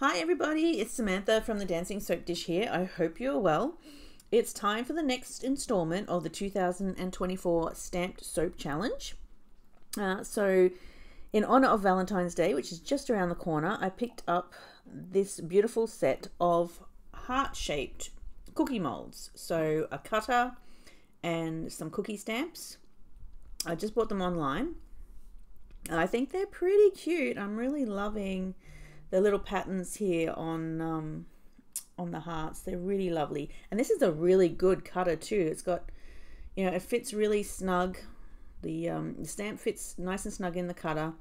Hi everybody, it's Samantha from the Dancing Soap Dish here. I hope you're well. It's time for the next installment of the 2024 Stamped Soap Challenge. So in honor of Valentine's Day, which is just around the corner, I picked up this beautiful set of heart-shaped cookie molds. So a cutter and some cookie stamps. I just bought them online. I think they're pretty cute. I'm really loving the little patterns here on the hearts. They're really lovely, and this is a really good cutter too. It's got, you know, it fits really snug. The stamp fits nice and snug in the cutter,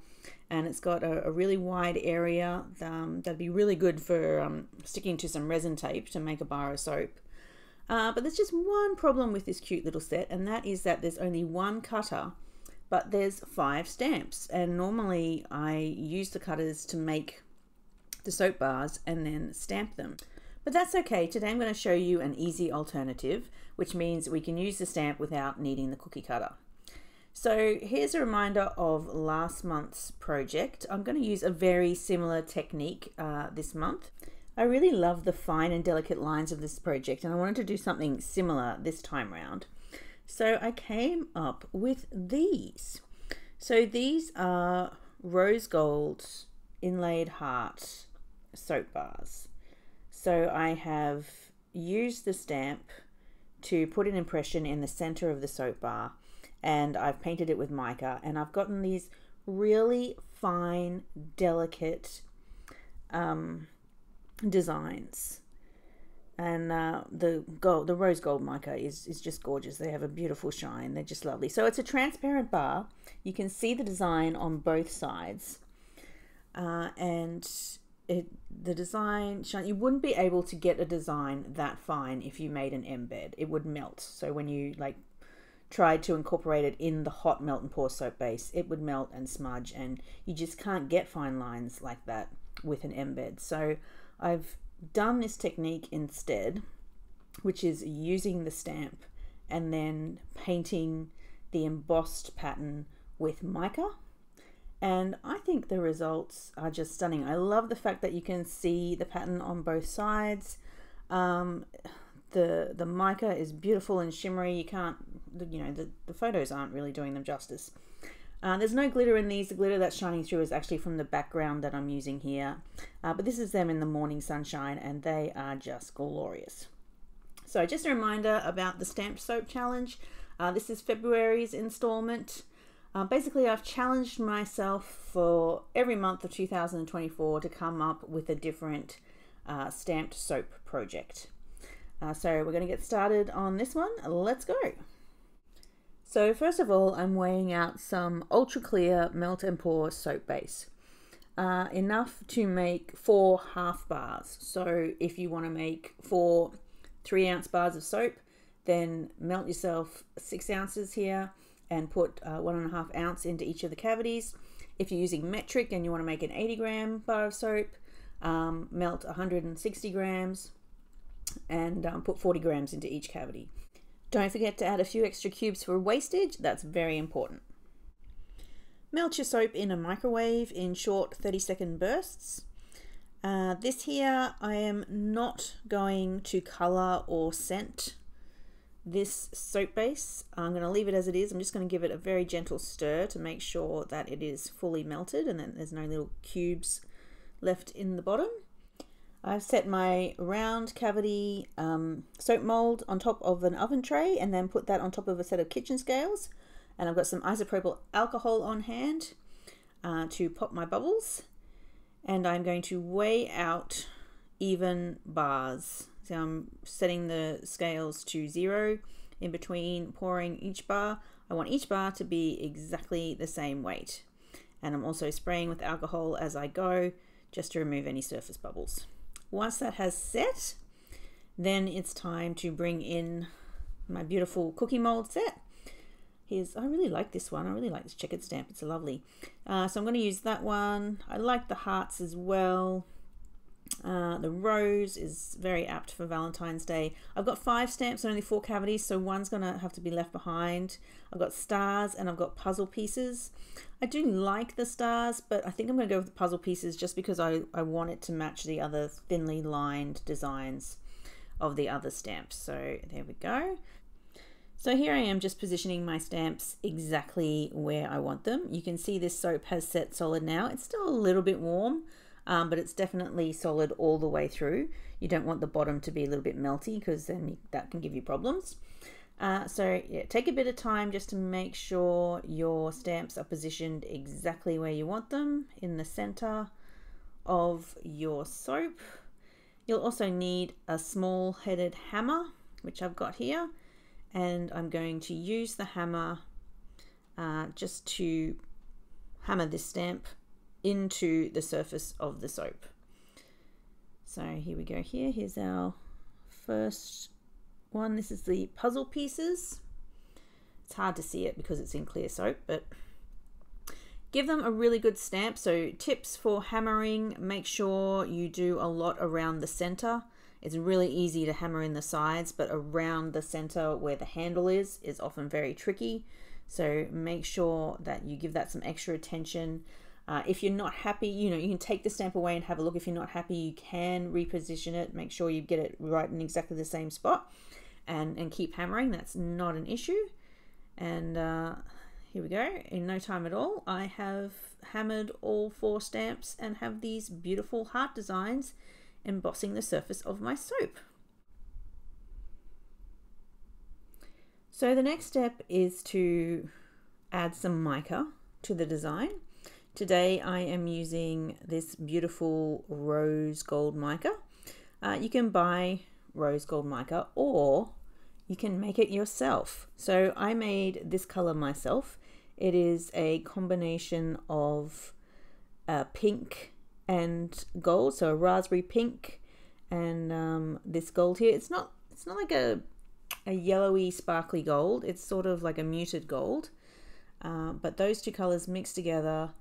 and it's got a really wide area that'd be really good for sticking to some resin tape to make a bar of soap. But there's just one problem with this cute little set, and that is that there's only one cutter, but there's 5 stamps, and normally I use the cutters to make the soap bars and then stamp them. But that's okay. Today I'm going to show you an easy alternative, which means we can use the stamp without needing the cookie cutter. So here's a reminder of last month's project. I'm going to use a very similar technique this month. I really love the fine and delicate lines of this project, and I wanted to do something similar this time round. So I came up with these. So these are rose gold inlaid heart soap bars. So I have used the stamp to put an impression in the center of the soap bar, and I've painted it with mica, and I've gotten these really fine, delicate designs. And the rose gold mica is just gorgeous. They have a beautiful shine. They're just lovely. So it's a transparent bar. You can see the design on both sides. And the design, you wouldn't be able to get a design that fine if you made an embed. It would melt. So when you tried to incorporate it in the hot melt and pour soap base, it would melt and smudge, and you just can't get fine lines like that with an embed. So I've done this technique instead, which is using the stamp and then painting the embossed pattern with mica. And I think the results are just stunning. I love the fact that you can see the pattern on both sides. The mica is beautiful and shimmery. You can't, the photos aren't really doing them justice. There's no glitter in these. The glitter that's shining through is actually from the background that I'm using here. But this is them in the morning sunshine, and they are just glorious. So just a reminder about the Stamped Soap Challenge. This is February's installment. Basically, I've challenged myself for every month of 2024 to come up with a different stamped soap project. So we're going to get started on this one. Let's go. So first of all, I'm weighing out some ultra clear melt and pour soap base. Enough to make 4 half bars. So if you want to make 4 3-ounce bars of soap, then melt yourself 6 ounces here and put 1.5 ounce into each of the cavities. If you're using metric and you want to make an 80-gram bar of soap, melt 160 grams and put 40 grams into each cavity. Don't forget to add a few extra cubes for wastage. That's very important. Melt your soap in a microwave in short 30-second bursts. This here, I am not going to color or scent this soap base. I'm going to leave it as it is. I'm just going to give it a very gentle stir to make sure that it is fully melted and that there's no little cubes left in the bottom. I've set my round cavity soap mold on top of an oven tray and then put that on top of a set of kitchen scales. And I've got some isopropyl alcohol on hand to pop my bubbles. And I'm going to weigh out even bars. So I'm setting the scales to 0 in between pouring each bar. I want each bar to be exactly the same weight. And I'm also spraying with alcohol as I go, just to remove any surface bubbles. Once that has set, then it's time to bring in my beautiful cookie mold set. I really like this one. I really like this checkered stamp. It's lovely. So I'm going to use that one. I like the hearts as well. The rose is very apt for Valentine's Day. I've got 5 stamps and only 4 cavities, so one's gonna have to be left behind. I've got stars and I've got puzzle pieces. I do like the stars, but I think I'm gonna go with the puzzle pieces just because I want it to match the other thinly lined designs of the other stamps. So there we go. So here I am just positioning my stamps exactly where I want them. You can see this soap has set solid now. It's still a little bit warm, but it's definitely solid all the way through. You don't want the bottom to be a little bit melty because then that can give you problems. So yeah, take a bit of time just to make sure your stamps are positioned exactly where you want them, in the center of your soap. You'll also need a small headed hammer, which I've got here, and I'm going to use the hammer just to hammer this stamp into the surface of the soap. So here we go here. Here's our first one. This is the puzzle pieces. It's hard to see it because it's in clear soap, but give them a really good stamp. So tips for hammering: make sure you do a lot around the center. It's really easy to hammer in the sides, but around the center where the handle is often very tricky. So make sure that you give that some extra attention. If you're not happy, you can take the stamp away and have a look. If you're not happy, you can reposition it. Make sure you get it right in exactly the same spot and keep hammering. That's not an issue. And here we go. In no time at all, I have hammered all 4 stamps and have these beautiful heart designs embossing the surface of my soap. So the next step is to add some mica to the design. Today I am using this beautiful rose gold mica. You can buy rose gold mica or you can make it yourself. So I made this color myself. It is a combination of pink and gold, so a raspberry pink and this gold here. It's not like a yellowy sparkly gold. It's sort of like a muted gold, but those 2 colors mixed together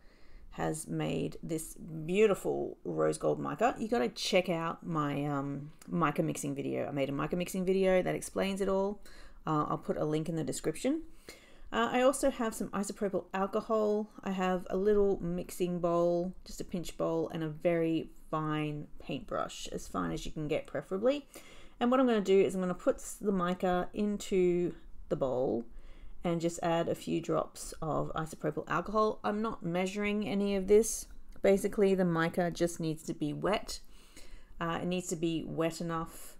has made this beautiful rose gold mica. You got to check out my mica mixing video. I made a mica mixing video that explains it all. I'll put a link in the description. I also have some isopropyl alcohol. I have a little mixing bowl, just a pinch bowl, and a very fine paintbrush, as fine as you can get preferably. And what I'm going to do is I'm going to put the mica into the bowl and just add a few drops of isopropyl alcohol. I'm not measuring any of this. Basically, the mica just needs to be wet. It needs to be wet enough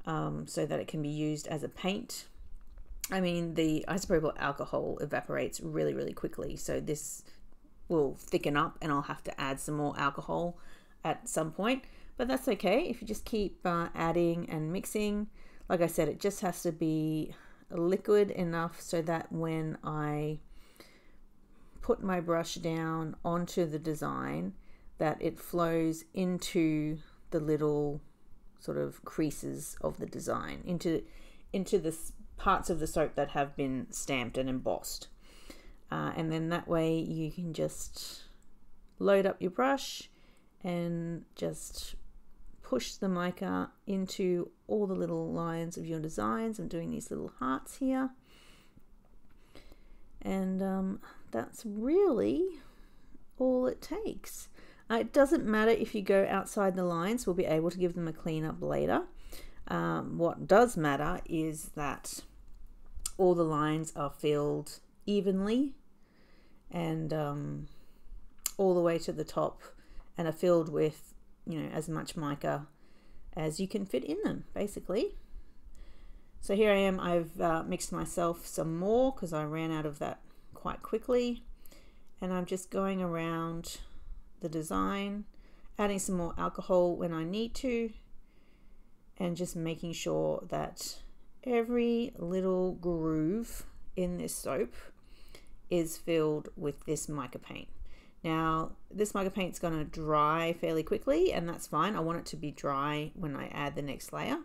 so that it can be used as a paint. I mean, the isopropyl alcohol evaporates really, really quickly, so this will thicken up and I'll have to add some more alcohol at some point, but that's okay if you just keep adding and mixing. Like I said, it just has to be liquid enough so that when I put my brush down onto the design, that it flows into the little sort of creases of the design, into the parts of the soap that have been stamped and embossed. And then that way you can just load up your brush and just push the mica into all the little lines of your designs. I'm doing these little hearts here. And that's really all it takes. It doesn't matter if you go outside the lines, we'll be able to give them a clean up later. What does matter is that all the lines are filled evenly and all the way to the top, and are filled with as much mica as you can fit in them, basically. So here I am. I've mixed myself some more because I ran out of that quite quickly, and I'm just going around the design, adding some more alcohol when I need to, and just making sure that every little groove in this soap is filled with this mica paint. Now, this mica paint's going to dry fairly quickly, and that's fine. I want it to be dry when I add the next layer.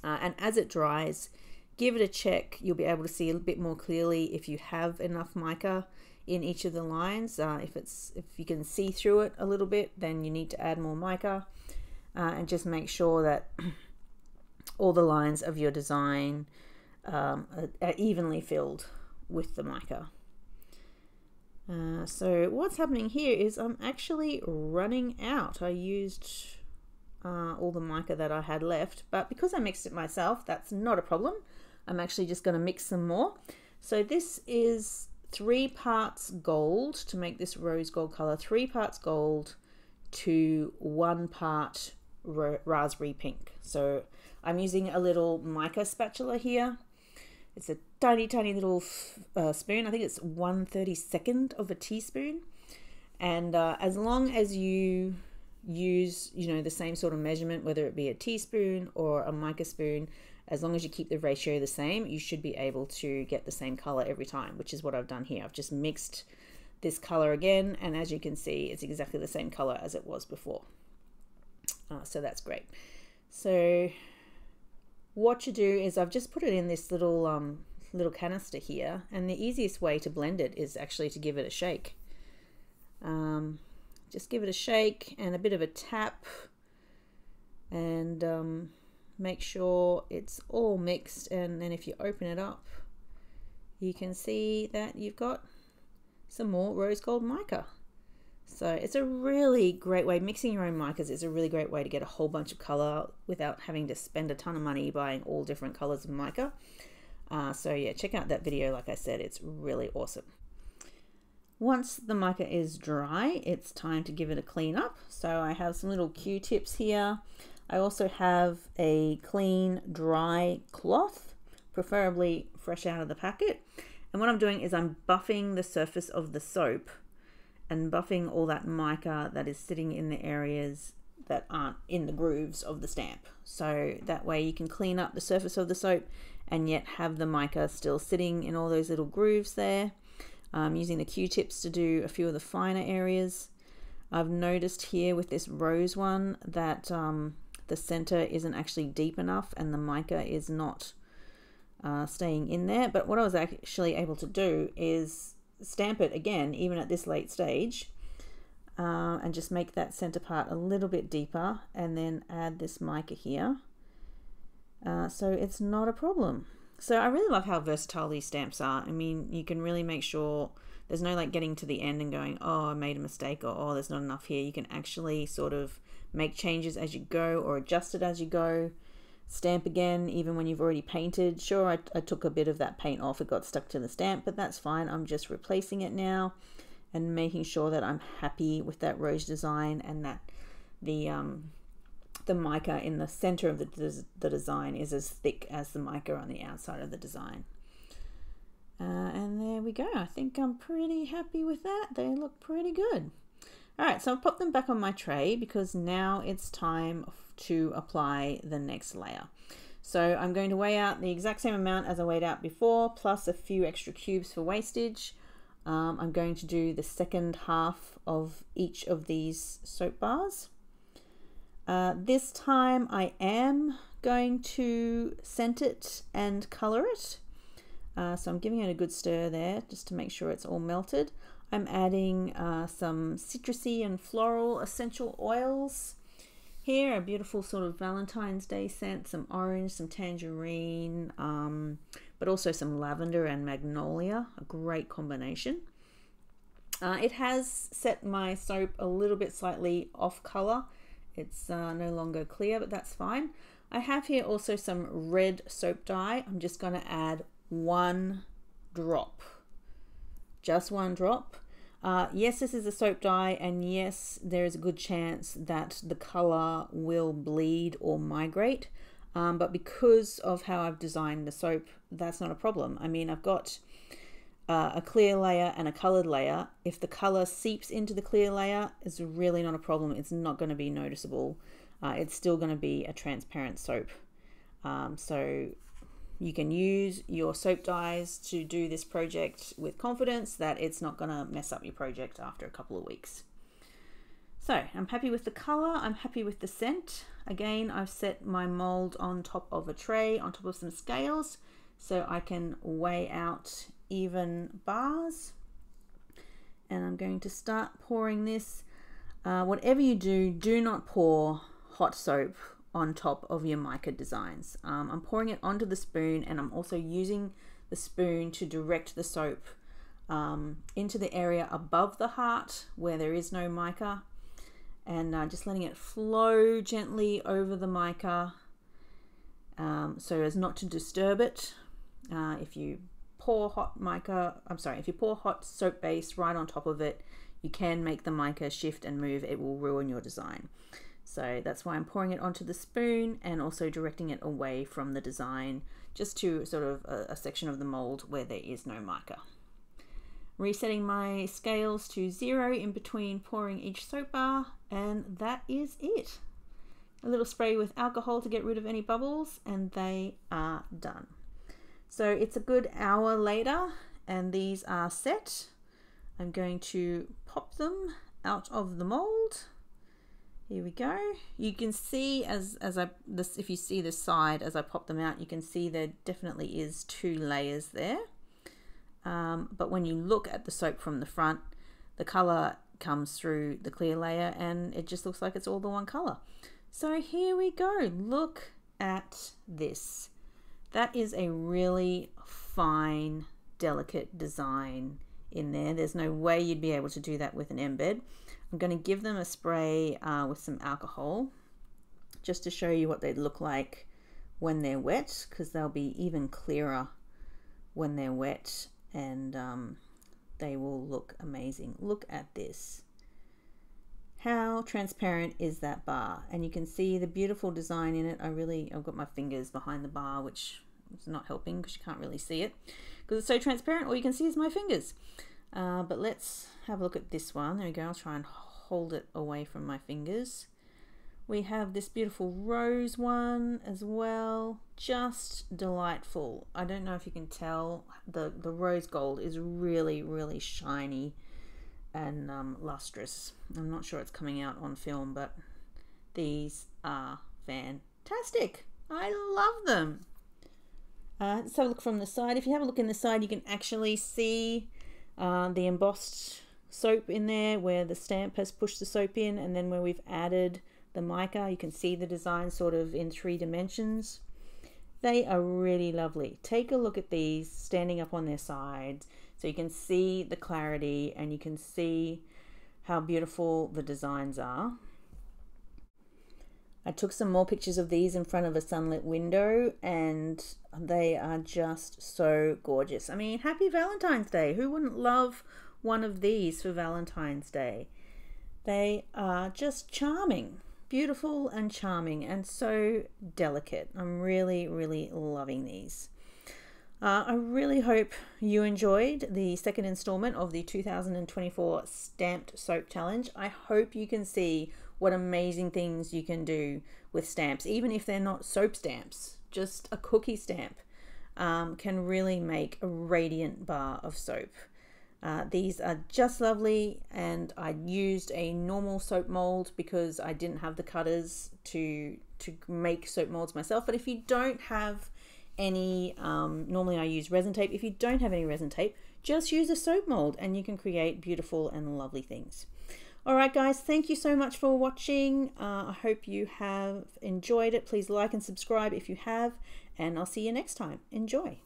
And as it dries, give it a check. You'll be able to see a bit more clearly if you have enough mica in each of the lines. If you can see through it a little bit, then you need to add more mica. and just make sure that all the lines of your design are evenly filled with the mica. So what's happening here is I'm actually running out. I used all the mica that I had left, but because I mixed it myself, that's not a problem. I'm actually just going to mix some more. So this is 3 parts gold to make this rose gold color, 3 parts gold to 1 part raspberry pink. So I'm using a little mica spatula here. It's a tiny little spoon. I think it's 1/32 of a teaspoon. And as long as you use, the same sort of measurement, whether it be a teaspoon or a mica spoon, as long as you keep the ratio the same, you should be able to get the same color every time, which is what I've done here. I've just mixed this color again, and as you can see, it's exactly the same color as it was before. So that's great. So what you do is I've just put it in this little canister here, and the easiest way to blend it is actually to give it a shake. Just give it a shake and a bit of a tap, and make sure it's all mixed. And then if you open it up, you can see that you've got some more rose gold mica. So it's a really great way, mixing your own micas is a really great way to get a whole bunch of color without having to spend a ton of money buying all different colors of mica. So yeah, check out that video. Like I said, it's really awesome. Once the mica is dry, it's time to give it a clean up. So I have some little Q-tips here. I also have a clean, dry cloth, preferably fresh out of the packet. And what I'm doing is I'm buffing the surface of the soap and buffing all that mica that is sitting in the areas that aren't in the grooves of the stamp. So that way you can clean up the surface of the soap and yet have the mica still sitting in all those little grooves there. I'm using the Q-tips to do a few of the finer areas. I've noticed here with this rose one that the center isn't actually deep enough and the mica is not staying in there. But what I was actually able to do is stamp it again, even at this late stage, and just make that center part a little bit deeper, and then add this mica here. So it's not a problem. So I really love how versatile these stamps are. I mean, you can really make sure there's no like getting to the end and going, oh, I made a mistake, or oh, there's not enough here. You can actually sort of make changes as you go or adjust it as you go. Stamp again, even when you've already painted. Sure, I took a bit of that paint off. It got stuck to the stamp, but that's fine. I'm just replacing it now and making sure that I'm happy with that rose design and that the mica in the center of the design is as thick as the mica on the outside of the design. And there we go. I think I'm pretty happy with that. They look pretty good. All right, so I'll pop them back on my tray because now it's time to apply the next layer. So I'm going to weigh out the exact same amount as I weighed out before, plus a few extra cubes for wastage. I'm going to do the second half of each of these soap bars. This time I am going to scent it and color it. So I'm giving it a good stir there just to make sure it's all melted. I'm adding some citrusy and floral essential oils. Here, a beautiful sort of Valentine's Day scent, some orange, some tangerine, but also some lavender and magnolia, a great combination. It has set my soap a little bit slightly off color. It's no longer clear, but that's fine. I have here also some red soap dye. I'm just going to add 1 drop, just 1 drop. Yes, this is a soap dye, and yes, there is a good chance that the color will bleed or migrate, but because of how I've designed the soap, that's not a problem. I mean, I've got a clear layer and a colored layer. If the color seeps into the clear layer, it's really not a problem. It's not going to be noticeable. It's still going to be a transparent soap. So you can use your soap dyes to do this project with confidence that it's not going to mess up your project after a couple of weeks. So I'm happy with the color. I'm happy with the scent. Again, I've set my mold on top of a tray, on top of some scales, so I can weigh out even bars. And I'm going to start pouring this. Whatever you do, do not pour hot soap on top of your mica designs. I'm pouring it onto the spoon, and I'm also using the spoon to direct the soap into the area above the heart where there is no mica, and just letting it flow gently over the mica so as not to disturb it. If you pour hot soap base right on top of it, you can make the mica shift and move. It will ruin your design. So that's why I'm pouring it onto the spoon and also directing it away from the design, just to sort of a section of the mold where there is no mica. Resetting my scales to 0 in between pouring each soap bar, and that is it. A little spray with alcohol to get rid of any bubbles, and they are done. So it's a good hour later, and these are set. I'm going to pop them out of the mold. Here we go. You can see if you see the side as I pop them out, you can see there definitely is 2 layers there. But when you look at the soap from the front, the color comes through the clear layer and it just looks like it's all the one color. So here we go. Look at this. That is a really fine, delicate design in there. There's no way you'd be able to do that with an embed. I'm going to give them a spray with some alcohol just to show you what they look like when they're wet, because they'll be even clearer when they're wet, and they will look amazing. Look at this. How transparent is that bar? And you can see the beautiful design in it. I've got my fingers behind the bar, which is not helping because you can't really see it because it's so transparent. All you can see is my fingers. But let's have a look at this one. There we go. I'll try and hold it away from my fingers. We have this beautiful rose one as well. Just delightful. I don't know if you can tell, the rose gold is really, really shiny and lustrous. I'm not sure it's coming out on film, but these are fantastic. I love them. Let's have a look from the side. If you have a look in the side, you can actually see the embossed soap in there where the stamp has pushed the soap in, and then where we've added the mica, you can see the design sort of in 3 dimensions. They are really lovely. Take a look at these standing up on their sides so you can see the clarity and you can see how beautiful the designs are. I took some more pictures of these in front of a sunlit window and they are just so gorgeous. I mean, happy Valentine's Day. Who wouldn't love one of these for Valentine's Day? They are just charming, beautiful and charming, and so delicate. I'm really, really loving these. I really hope you enjoyed the second installment of the 2024 Stamped Soap Challenge. I hope you can see what amazing things you can do with stamps, even if they're not soap stamps. Just a cookie stamp can really make a radiant bar of soap. These are just lovely, and I used a normal soap mold because I didn't have the cutters to make soap molds myself. But if you don't have any, normally I use resin tape. If you don't have any resin tape, just use a soap mold and you can create beautiful and lovely things. Alright guys, thank you so much for watching. I hope you have enjoyed it. Please like and subscribe if you have, and I'll see you next time. Enjoy.